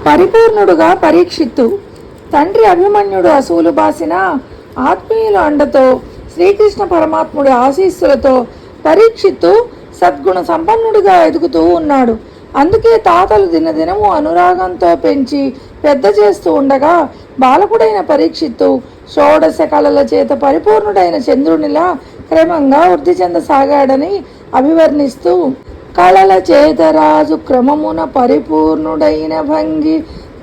పరిపూర్ణుడుగా పరీక్షిత్తు. తండ్రి అభిమన్యుడు అసూలు బాసిన ఆత్మీయుల అండతో శ్రీకృష్ణ పరమాత్ముడి ఆశీస్సులతో పరీక్షిత్తు సద్గుణ సంపన్నుడిగా ఎదుగుతూ ఉన్నాడు. అందుకే తాతలు దినదినము అనురాగంతో పెంచి పెద్ద చేస్తూ ఉండగా బాలకుడైన పరీక్షిత్తు షోడశ కళల చేత పరిపూర్ణుడైన చంద్రునిలా క్రమంగా వృద్ధి చెందసాగాడని అభివర్ణిస్తూ, కళల చేత రాజు క్రమమున పరిపూర్ణుడైన భంగి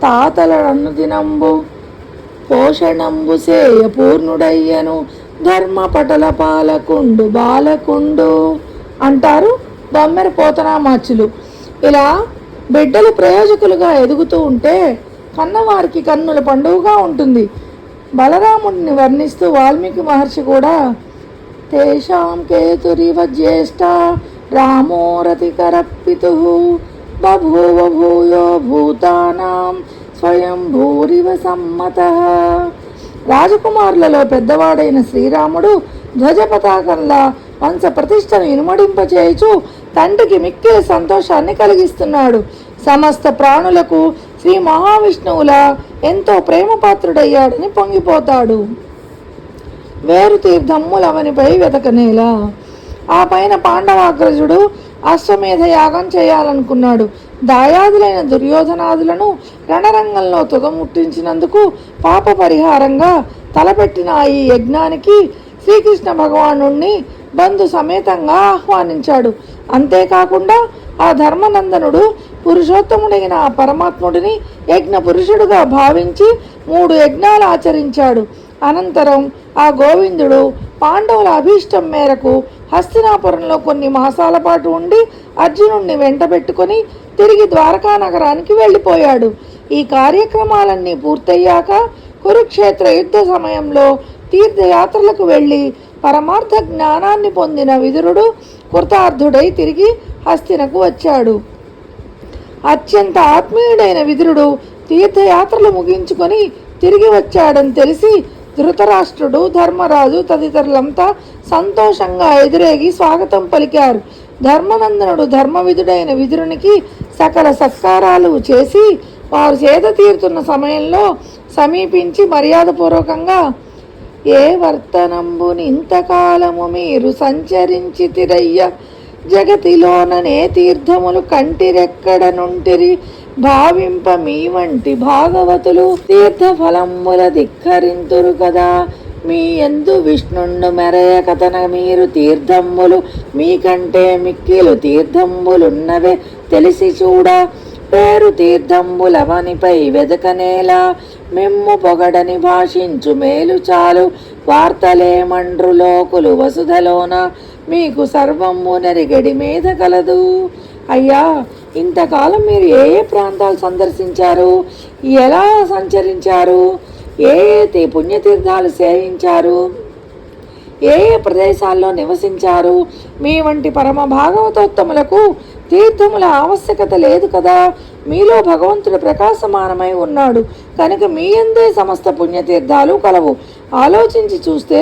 తాతల అనుదినంబు పోషణంబు సేయ పూర్ణుడయ్యను ధర్మ పటల పాలకుండు బాలకుండు అంటారు బొమ్మెర పోతనామాచులు. ఇలా బిడ్డలు ప్రయోజకులుగా ఎదుగుతూ ఉంటే కన్నవారికి కన్నుల పండుగగా ఉంటుంది. బలరాముడిని వర్ణిస్తూ వాల్మీకి మహర్షి కూడా తేషాం కేతురివ జ్యేష్ఠ రామోరతికరపితు బభూవ భూయో భూతానాం స్వయం భూరివ సమ్మతః. రాజకుమారులలో పెద్దవాడైన శ్రీరాముడు ధ్వజ పతాకంలా వంశ ప్రతిష్టను ఇనుమడింపచేయుచు తండ్రికి మిక్కిలి సంతోషాన్ని కలిగిస్తున్నాడు. సమస్త ప్రాణులకు శ్రీ మహావిష్ణువులా ఎంతో ప్రేమపాత్రుడయ్యాడని పొంగిపోతాడు. వేరు తీర్థమ్ములవనిపై వెతకనేలా. ఆ పైన పాండవాగ్రజుడు అశ్వమేధ యాగం చేయాలనుకున్నాడు. దాయాదులైన దుర్యోధనాదులను రణరంగంలో తుదముట్టించినందుకు పాప పరిహారంగా తలపెట్టిన ఈ యజ్ఞానికి శ్రీకృష్ణ భగవానుణ్ణి బంధు సమేతంగా ఆహ్వానించాడు. అంతేకాకుండా ఆ ధర్మనందనుడు పురుషోత్తముడైన ఆ పరమాత్ముడిని యజ్ఞ పురుషుడుగా భావించి 3 యజ్ఞాలు ఆచరించాడు. అనంతరం ఆ గోవిందుడు పాండవుల అభీష్టం మేరకు హస్తినాపురంలో కొన్ని మాసాల పాటు ఉండి అర్జునుడిని వెంట పెట్టుకుని తిరిగి ద్వారకా నగరానికి వెళ్ళిపోయాడు. ఈ కార్యక్రమాలన్నీ పూర్తయ్యాక కురుక్షేత్ర యుద్ధ సమయంలో తీర్థయాత్రలకు వెళ్ళి పరమార్థ జ్ఞానాన్ని పొందిన విదురుడు కృతార్థుడై తిరిగి హస్తినకు వచ్చాడు. అత్యంత ఆత్మీయుడైన విదురుడు తీర్థయాత్రలు ముగించుకొని తిరిగి వచ్చాడని తెలిసి ధృతరాష్ట్రుడు, ధర్మరాజు తదితరులంతా సంతోషంగా ఎదురేగి స్వాగతం పలికారు. ధర్మనందనుడు ధర్మవిధుడైన విదురునికి సకల సత్కారాలు చేసి వారు సేద తీరుతున్న సమయంలో సమీపించి మర్యాదపూర్వకంగా, ఏ వర్తనంబుని ఇంతకాలము మీరు సంచరించి తిరయ్య జగతిలోననే తీర్థములు కంటిరెక్కడ నుంటిరి భావింప మీ వంటి భాగవతులు తీర్థ ఫలముల ధిక్కరింతురు కదా. మీ ఎందు విష్ణుండు మెరయకతన మీరు తీర్థమ్ములు మీకంటే మిక్కిలు తీర్థంబులున్నవే తెలిసి చూడ పేరు తీర్థంబులవనిపై వెదకనేలా మిమ్ము పొగడని భాషించు మేలు చాలు వార్తలేమండ్రు లోకులు వసుధలోన మీకు సర్వము నెరిగడి మీద కలదు. అయ్యా, ఇంతకాలం మీరు ఏ ఏ ప్రాంతాలు సందర్శించారు, ఎలా సంచరించారు, ఏ ఏ పుణ్యతీర్థాలు సేవించారు, ఏ ఏ ప్రదేశాల్లో నివసించారు? మీ వంటి పరమ భాగవతోత్తములకు తీర్థముల ఆవశ్యకత లేదు కదా. మీలో భగవంతుడు ప్రకాశమానమై ఉన్నాడు కనుక మీ అందే సమస్త పుణ్యతీర్థాలు కలవు. ఆలోచించి చూస్తే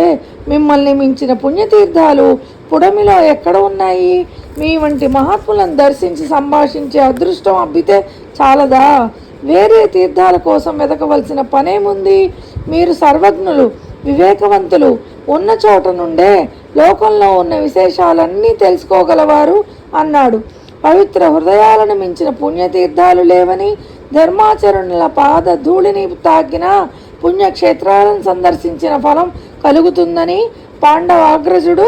మిమ్మల్ని మించిన పుణ్యతీర్థాలు పుడమిలో ఎక్కడ ఉన్నాయి? మీ వంటి మహాత్ములను దర్శించి సంభాషించే అదృష్టం అబ్బితే చాలదా? వేరే తీర్థాల కోసం వెతకవలసిన పనేముంది? మీరు సర్వజ్ఞులు, వివేకవంతులు, ఉన్న చోట నుండే లోకంలో ఉన్న విశేషాలన్నీ తెలుసుకోగలవారు అన్నాడు. పవిత్ర హృదయాలను మించిన పుణ్యతీర్థాలు లేవని, ధర్మాచరణల పాద ధూళిని తాకిన పుణ్యక్షేత్రాలను సందర్శించిన ఫలం కలుగుతుందని పాండవాగ్రజుడు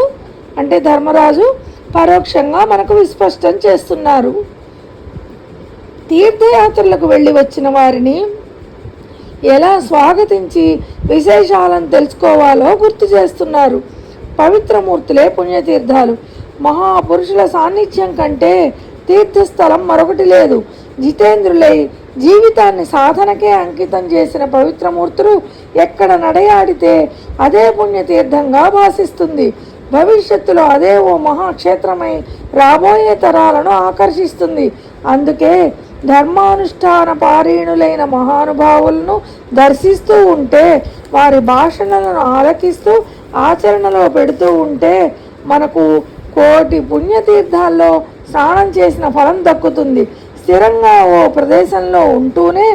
అంటే ధర్మరాజు పరోక్షంగా మనకు విస్పష్టం చేస్తున్నారు. తీర్థయాత్రలకు వెళ్ళి వచ్చిన వారిని ఎలా స్వాగతించి విశేషాలను తెలుసుకోవాలో గుర్తు చేస్తున్నారు. పవిత్రమూర్తులే పుణ్యతీర్థాలు. మహాపురుషుల సాన్నిధ్యం కంటే తీర్థస్థలం మరొకటి లేదు. జితేంద్రులై జీవితాన్ని సాధనకే అంకితం చేసిన పవిత్రమూర్తులు ఎక్కడ నడయాడితే అదే పుణ్యతీర్థంగా భాసిస్తుంది. భవిష్యత్తులో అదే ఓ మహాక్షేత్రమై రాబోయే తరాలను ఆకర్షిస్తుంది. అందుకే ధర్మానుష్ఠాన పారీణులైన మహానుభావులను దర్శిస్తూ ఉంటే, వారి భాషణలను ఆలకిస్తూ ఆచరణలో పెడుతూ ఉంటే మనకు కోటి పుణ్యతీర్థాల్లో స్నానం చేసిన ఫలం దక్కుతుంది. స్థిరంగా ఓ ప్రదేశంలో ఉంటూనే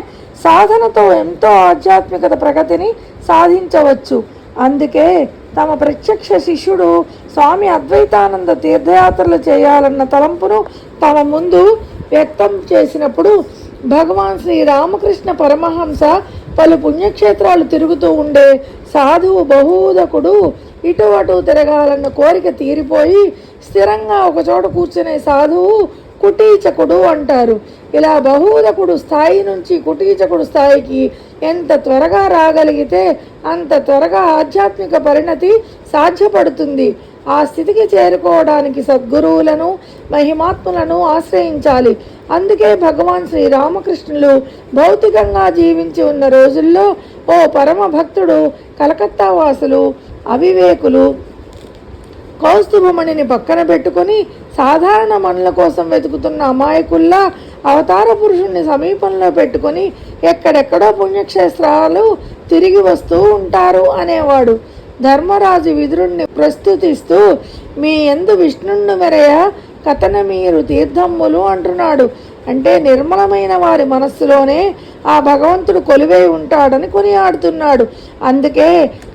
సాధనతో ఎంతో ఆధ్యాత్మికత ప్రగతిని సాధించవచ్చు. అందుకే తమ ప్రత్యక్ష శిష్యుడు స్వామి అద్వైతానంద తీర్థయాత్రలు చేయాలన్న తలంపును తమ ముందు వ్యక్తం చేసినప్పుడు భగవాన్ శ్రీ రామకృష్ణ పరమహంస పలు పుణ్యక్షేత్రాలు తిరుగుతూ ఉండే సాధువు బహూదకుడు ఇటు అటు తిరగాలన్న కోరిక తీరిపోయి స్థిరంగా ఒకచోట కూర్చునే సాధువు కుటీచకుడు అంటారు. ఇలా బహూదకుడు స్థాయి నుంచి కుటీచకుడు స్థాయికి ఎంత త్వరగా రాగలిగితే అంత త్వరగా ఆధ్యాత్మిక పరిణతి సాధ్యపడుతుంది. ఆ స్థితికి చేరుకోవడానికి సద్గురువులను మహిమాత్ములను ఆశ్రయించాలి. అందుకే భగవాన్ శ్రీ రామకృష్ణులు భౌతికంగా జీవించి ఉన్న రోజుల్లో ఓ పరమ భక్తుడు కలకత్తా వాసులు అవివేకులు కౌస్తుభమణిని పక్కన పెట్టుకొని సాధారణ మనుల కోసం వెతుకుతున్న అమాయకుల్లా అవతార పురుషుణ్ణి సమీపంలో పెట్టుకొని ఎక్కడెక్కడో పుణ్యక్షేత్రాలు తిరిగి వస్తూ ఉంటారు అనేవాడు. ధర్మరాజు విదురుణ్ణి ప్రస్తుతిస్తూ మీ యందు విష్ణుండు మెరయ కథన మీరు తీర్థమ్ములు అంటున్నాడు. అంటే నిర్మలమైన వారి మనస్సులోనే ఆ భగవంతుడు కొలువై ఉంటాడని కొనియాడుతున్నాడు. అందుకే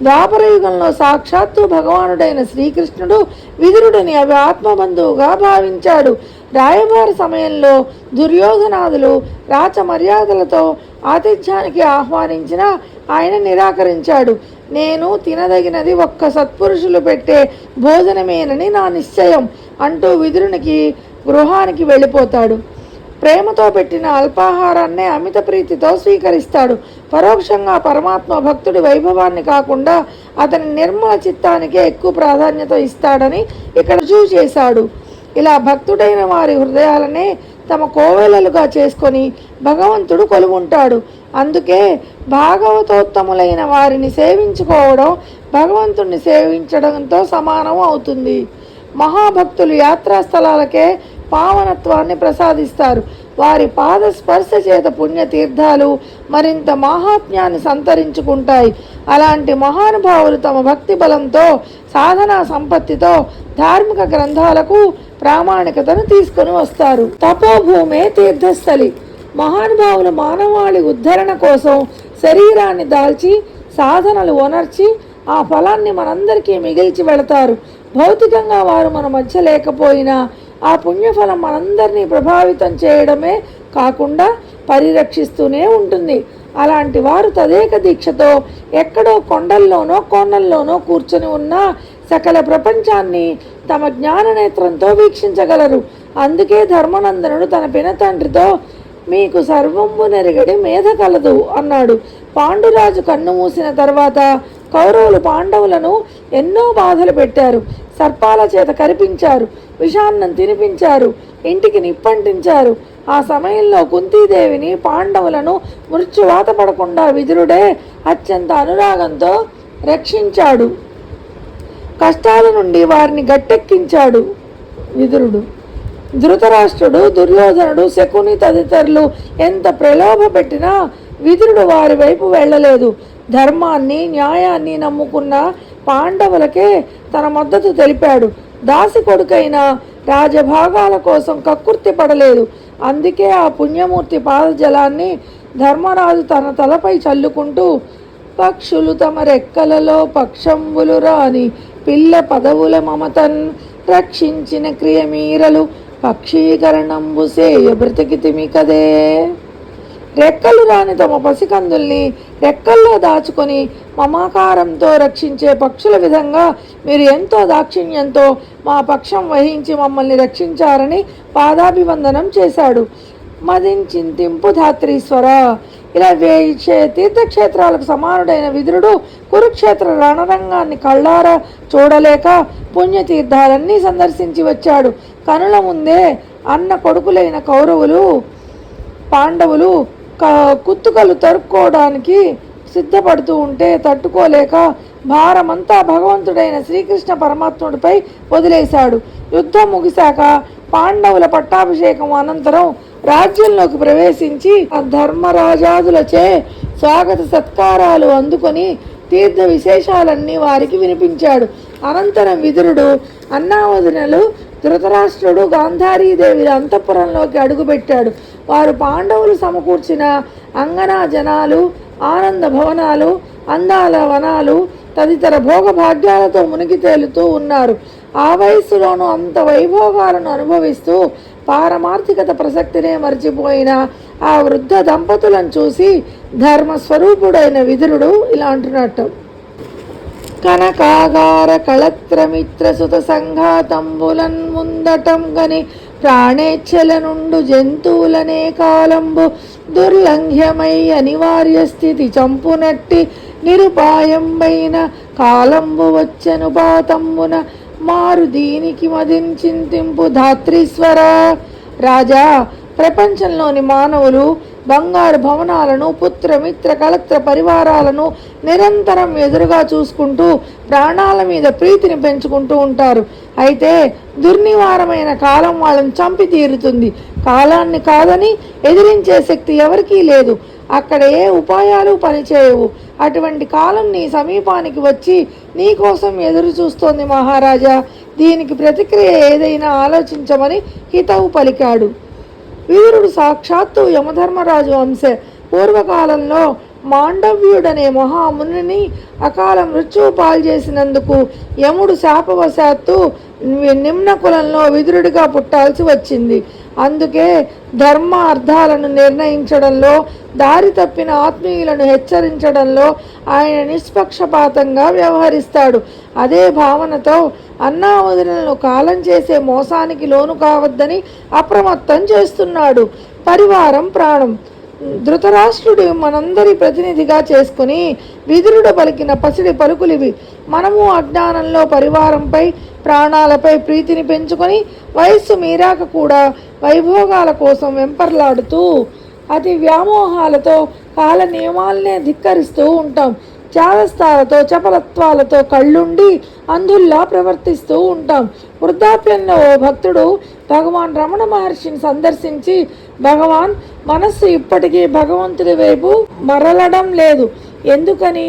ద్వాపరయుగంలో సాక్షాత్తు భగవానుడైన శ్రీకృష్ణుడు విదురుడిని అవి ఆత్మబంధువుగా భావించాడు. రాయబార సమయంలో దుర్యోధనాదులు రాచ మర్యాదలతో ఆతిథ్యానికి ఆహ్వానించిన ఆయన నిరాకరించాడు. నేను తినదగినది ఒక్క సత్పురుషులు పెట్టే భోజనమేనని నా నిశ్చయం అంటూ విదురునికి గృహానికి వెళ్ళిపోతాడు. ప్రేమతో పెట్టిన అల్పాహారాన్నే అమిత ప్రీతితో స్వీకరిస్తాడు. పరోక్షంగా పరమాత్మ భక్తుడి వైభవాన్ని కాకుండా అతని నిర్మల చిత్తానికే ఎక్కువ ప్రాధాన్యత ఇస్తాడని ఇక్కడ రుజువు చేశాడు. ఇలా భక్తుడైన వారి హృదయాలనే తమ కోవెలలుగా చేసుకొని భగవంతుడు కొలువుంటాడు. అందుకే భాగవతోత్తములైన వారిని సేవించుకోవడం భగవంతుడిని సేవించడంతో సమానం అవుతుంది. మహాభక్తులు యాత్రాస్థలాలకే పావనత్వాన్ని ప్రసాదిస్తారు. వారి పాద స్పర్శ చేత పుణ్యతీర్థాలు మరింత మహాత్మ్యాన్ని సంతరించుకుంటాయి. అలాంటి మహానుభావులు తమ భక్తి బలంతో సాధనా సంపత్తితో ధార్మిక గ్రంథాలకు ప్రామాణికతను తీసుకొని వస్తారు. తపోభూమే తీర్థస్థలి. మహానుభావులు మానవాళి ఉద్ధరణ కోసం శరీరాన్ని దాల్చి సాధనలు ఒనర్చి ఆ ఫలాన్ని మనందరికీ మిగిల్చి వెళతారు. భౌతికంగా వారు మన మధ్య లేకపోయినా ఆ పుణ్యఫలం మనందరినీ ప్రభావితం చేయడమే కాకుండా పరిరక్షిస్తూనే ఉంటుంది. అలాంటి వారు తదేక దీక్షతో ఎక్కడో కొండల్లోనో కోణల్లోనో కూర్చొని ఉన్న సకల ప్రపంచాన్ని తమ జ్ఞాననేత్రంతో వీక్షించగలరు. అందుకే ధర్మనందనుడు తన పినతండ్రితో మీకు సర్వంబు నెరగడి మేధ కలదు అన్నాడు. పాండురాజు కన్ను మూసిన తర్వాత కౌరవులు పాండవులను ఎన్నో బాధలు పెట్టారు. సర్పాల చేత కరిపించారు, విషాన్నం తినిపించారు, ఇంటికి నిప్పంటించారు. ఆ సమయంలో కుంతీదేవిని పాండవులను మృత్యువాత పడకుండా విదురుడే అత్యంత అనురాగంతో రక్షించాడు. కష్టాల నుండి వారిని గట్టెక్కించాడు విదురుడు. ధృతరాష్ట్రుడు, దుర్యోధనుడు, శకుని తదితరులు ఎంత ప్రలోభ పెట్టినా విదురుడు వారి వైపు వెళ్ళలేదు. ధర్మాన్ని న్యాయాన్ని నమ్ముకున్న పాండవులకే తన మద్దతు తెలిపాడు. దాసి కొడుకైన రాజభాగాల కోసం కక్కుర్తి పడలేదు. అందుకే ఆ పుణ్యమూర్తి పాదజలాన్ని ధర్మరాజు తన తలపై చల్లుకుంటూ పక్షులు తమ రెక్కలలో పక్షంబులు రాని పిల్ల పదవుల మమతన్ రక్షించిన క్రియమీరలు పక్షీకరణంబు సేయ బ్రతికితిమి కదే. రెక్కలు రాని తమ పసికందుల్ని రెక్కల్లో దాచుకొని మమాకారంతో రక్షించే పక్షుల విధంగా మీరు ఎంతో దాక్షిణ్యంతో మా పక్షం వహించి మమ్మల్ని రక్షించారని పాదాభివందనం చేశాడు. మదించింతింపు ధాత్రీశ్వర. ఇలా తీర్థక్షేత్రాలకు సమానుడైన విదురుడు కురుక్షేత్ర రణరంగాన్ని కళ్ళారా చూడలేక పుణ్యతీర్థాలన్నీ సందర్శించి వచ్చాడు. కనుల ముందే అన్న కొడుకులైన కౌరవులు పాండవులు కుత్తుకలు తరుక్కోవడానికి సిద్ధపడుతూ ఉంటే తట్టుకోలేక భారమంతా భగవంతుడైన శ్రీకృష్ణ పరమాత్ముడిపై వదిలేశాడు. యుద్ధం ముగిశాక పాండవుల పట్టాభిషేకం అనంతరం రాజ్యంలోకి ప్రవేశించి ధర్మరాజాదులచే స్వాగత సత్కారాలు అందుకొని తీర్థ విశేషాలన్నీ వారికి వినిపించాడు. అనంతరం విదురుడు అన్నావదినలు ధృతరాష్ట్రుడు గాంధారీదేవి అంతఃపురంలోకి అడుగుపెట్టాడు. వారు పాండవులు సమకూర్చిన అంగనా జనాలు, ఆనంద భవనాలు, అందాల వనాలు తదితర భోగభాగ్యాలతో మునిగి తేలుతూ ఉన్నారు. ఆ వయస్సులోనూ అంత వైభోగాలను అనుభవిస్తూ పారమార్థికత ప్రసక్తినే మర్చిపోయిన ఆ వృద్ధ దంపతులను చూసి ధర్మస్వరూపుడైన విదురుడు ఇలా అంటున్నట్టు: కనకాగార కళత్రమిత్ర సుత సంఘాతంబులన్ ముందటం గని ప్రాణేచ్ఛల నుండు జంతువులనే కాలంబు దుర్లంఘ్యమై అనివార్య స్థితి చంపునట్టి నిరుపాయంబైన కాలంబు వచ్చెను పాతంబున మారు దీనికి మదించింతింపు ధాత్రీశ్వర. రాజా, ప్రపంచంలోని మానవులు బంగారు భవనాలను, పుత్రమిత్ర కళత్ర పరివారాలను నిరంతరం ఎదురుగా చూసుకుంటూ ప్రాణాల మీద ప్రీతిని పెంచుకుంటూ ఉంటారు. అయితే దుర్నివారమైన కాలం వాళ్ళని చంపి తీరుతుంది. కాలాన్ని కాదని ఎదిరించే శక్తి ఎవరికీ లేదు. అక్కడ ఏ ఉపాయాలు పనిచేయవు. అటువంటి కాలం నీ సమీపానికి వచ్చి నీ కోసం ఎదురు చూస్తోంది మహారాజా. దీనికి ప్రతిక్రియ ఏదైనా ఆలోచించమని హితవు పలికాడు. వీరుడు సాక్షాత్తు యమధర్మరాజు వంశే. పూర్వకాలంలో మాండవ్యుడనే మహామునిని అకాల మృత్యువు పాల్చేసినందుకు యముడు శాపవశాత్తు నిమ్న కులంలో విదురుడిగా పుట్టాల్సి వచ్చింది. అందుకే ధర్మ అర్థాలను నిర్ణయించడంలో, దారి తప్పిన ఆత్మీయులను హెచ్చరించడంలో ఆయన నిష్పక్షపాతంగా వ్యవహరిస్తాడు. అదే భావనతో అన్నావదులను కాలం చేసే మోసానికి లోను కావద్దని అప్రమత్తం చేస్తున్నాడు. పరివారం ప్రాణం. ధృతరాష్ట్రుడు మనందరి ప్రతినిధిగా చేసుకుని విదురుడు పలికిన పసిడి పలుకులివి. మనము అజ్ఞానంలో పరివారంపై, ప్రాణాలపై ప్రీతిని పెంచుకొని వయస్సు మీరాక కూడా వైభోగాల కోసం వెంపర్లాడుతూ అతి వ్యామోహాలతో కాల నియమాలనే ధిక్కరిస్తూ ఉంటాం. చాదస్తాలతో, చపలత్వాలతో కళ్ళుండి అంధుల్లా ప్రవర్తిస్తూ ఉంటాం. వృద్ధాప్యంలో ఓ భక్తుడు భగవాన్ రమణ మహర్షిని సందర్శించి, భగవాన్, మనస్సు ఇప్పటికీ భగవంతుడి వైపు మరలడం లేదు, ఎందుకని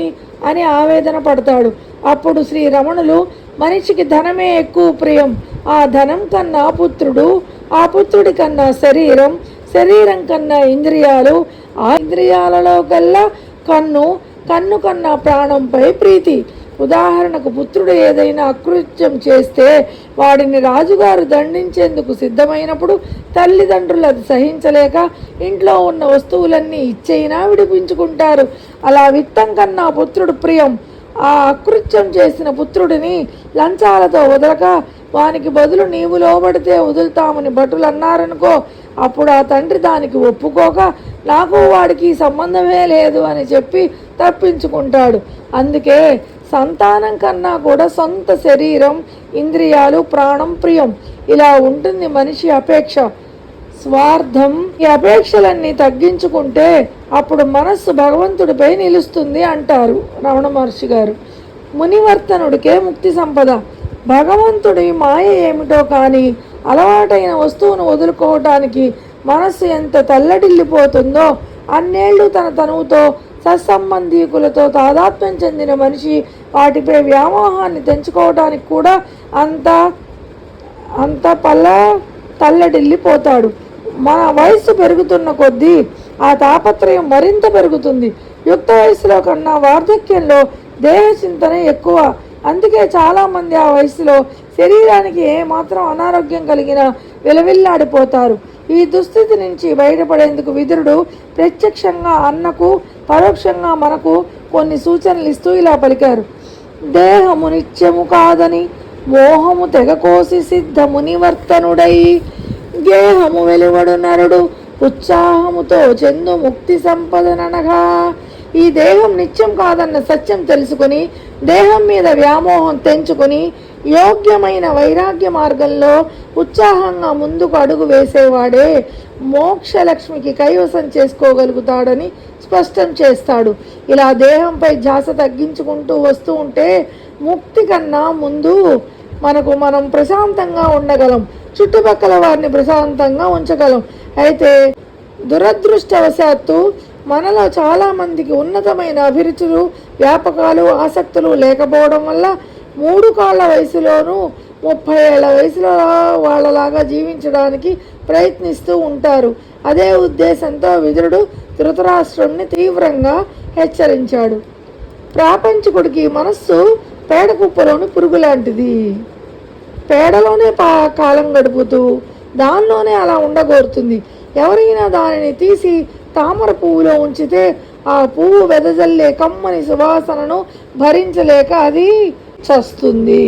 అని ఆవేదన పడతాడు. అప్పుడు శ్రీ రమణులు, మనిషికి ధనమే ఎక్కువ ప్రియం. ఆ ధనం కన్నా పుత్రుడు, ఆ పుత్రుడి కన్నా శరీరం, శరీరం కన్నా ఇంద్రియాలు, ఆ ఇంద్రియాలలో కల్లా కన్ను, కన్ను కన్నా ప్రాణంపై ప్రీతి. ఉదాహరణకు, పుత్రుడు ఏదైనా అకృత్యం చేస్తే వాడిని రాజుగారు దండించేందుకు సిద్ధమైనప్పుడు తల్లిదండ్రులు అది సహించలేక ఇంట్లో ఉన్న వస్తువులన్నీ ఇచ్చైనా విడిపించుకుంటారు. అలా విత్తం కన్నా పుత్రుడు ప్రియం. ఆ అకృత్యం చేసిన పుత్రుడిని లంచాలతో వదలక వానికి బదులు నీవు లోబడితే వదులుతామని భటులు అన్నారనుకో, అప్పుడు ఆ తండ్రి దానికి ఒప్పుకోక నాకు వాడికి సంబంధమే లేదు అని చెప్పి తప్పించుకుంటాడు. అందుకే సంతానం కన్నా కూడా సొంత శరీరం, ఇంద్రియాలు, ప్రాణం ప్రియం. ఇలా ఉంటుంది మనిషి అపేక్ష, స్వార్థం. ఈ అపేక్షలన్నీ తగ్గించుకుంటే అప్పుడు మనస్సు భగవంతుడిపై నిలుస్తుంది అంటారు రమణ మహర్షి గారు. మునివర్తనుడికే ముక్తి సంపద. భగవంతుడి మాయ ఏమిటో కానీ అలవాటైన వస్తువును వదులుకోవటానికి మనస్సు ఎంత తల్లడిల్లిపోతుందో, అన్నేళ్లు తన తనువుతో, సత్సంబంధీకులతో తాదాత్మ్యం చెందిన మనిషి వాటిపై వ్యామోహాన్ని తెంచుకోవడానికి కూడా అంత తల్లడిల్లిపోతాడు. మన వయస్సు పెరుగుతున్న కొద్దీ ఆ తాపత్రయం మరింత పెరుగుతుంది. యుక్త వయసులో కన్నా వార్ధక్యంలో దేహ చింతన ఎక్కువ. అందుకే చాలామంది ఆ వయసులో శరీరానికి ఏమాత్రం అనారోగ్యం కలిగినా విలవిల్లాడిపోతారు. ఈ దుస్థితి నుంచి బయటపడేందుకు విదురుడు ప్రత్యక్షంగా అన్నకు, పరోక్షంగా మనకు కొన్ని సూచనలు ఇస్తూ ఇలా పలికారు: దేహము నిత్యము కాదని మోహము తెగకోసి సిద్ధము నివర్తనుడై గేహము వెలువడు నరుడు ఉత్సాహముతో చెందు ముక్తి సంపదననగా. ఈ దేహం నిత్యం కాదన్న సత్యం తెలుసుకుని దేహం మీద వ్యామోహం తెంచుకుని యోగ్యమైన వైరాగ్య మార్గంలో ఉత్సాహంగా ముందుకు అడుగు వేసేవాడే మోక్షలక్ష్మికి కైవసం చేసుకోగలుగుతాడని స్పష్టం చేస్తాడు. ఇలా దేహంపై ధ్యాస తగ్గించుకుంటూ వస్తూ ఉంటే ముక్తి కన్నా ముందు మనం ప్రశాంతంగా ఉండగలం, చుట్టుపక్కల వారిని ప్రశాంతంగా ఉంచగలం. అయితే దురదృష్టవశాత్తు మనలో చాలామందికి ఉన్నతమైన అభిరుచులు, వ్యాపకాలు, ఆసక్తులు లేకపోవడం వల్ల 3 కాళ్ళ వయసులోనూ 30 ఏళ్ల వయసులో వాళ్ళలాగా జీవించడానికి ప్రయత్నిస్తూ ఉంటారు. అదే ఉద్దేశంతో విదురుడు ధృతరాష్ట్రుణ్ణి తీవ్రంగా హెచ్చరించాడు. ప్రాపంచికుడికి మనస్సు పేడ కుప్పలోని పురుగు లాంటిది. పేడలోనే కాలం గడుపుతూ దానిలోనే అలా ఉండగోరుతుంది. ఎవరైనా దానిని తీసి తామర పువ్వులో ఉంచితే ఆ పువ్వు వెదజల్లే కమ్మని సువాసనను భరించలేక అది చస్తుంది.